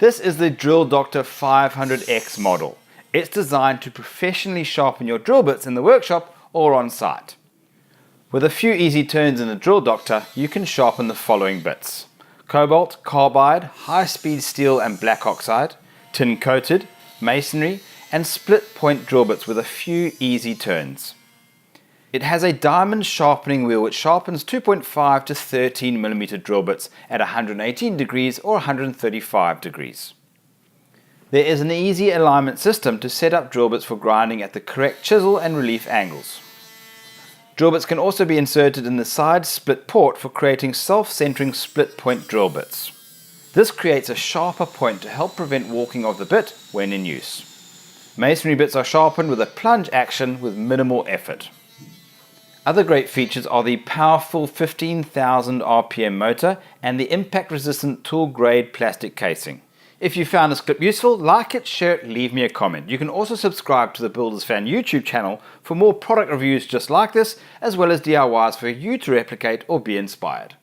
This is the Drill Doctor 500X model. It's designed to professionally sharpen your drill bits in the workshop or on site. With a few easy turns in the Drill Doctor, you can sharpen the following bits: cobalt, carbide, high-speed steel and black oxide, tin-coated, masonry, and split-point drill bits with a few easy turns. It has a diamond sharpening wheel which sharpens 2.5 to 13mm drill bits at 118 degrees or 135 degrees. There is an easy alignment system to set up drill bits for grinding at the correct chisel and relief angles. Drill bits can also be inserted in the side split port for creating self-centering split point drill bits. This creates a sharper point to help prevent walking of the bit when in use. Masonry bits are sharpened with a plunge action with minimal effort. Other great features are the powerful 15,000 RPM motor and the impact-resistant tool-grade plastic casing. If you found this clip useful, like it, share it, leave me a comment. You can also subscribe to the Builders Fan YouTube channel for more product reviews just like this, as well as DIYs for you to replicate or be inspired.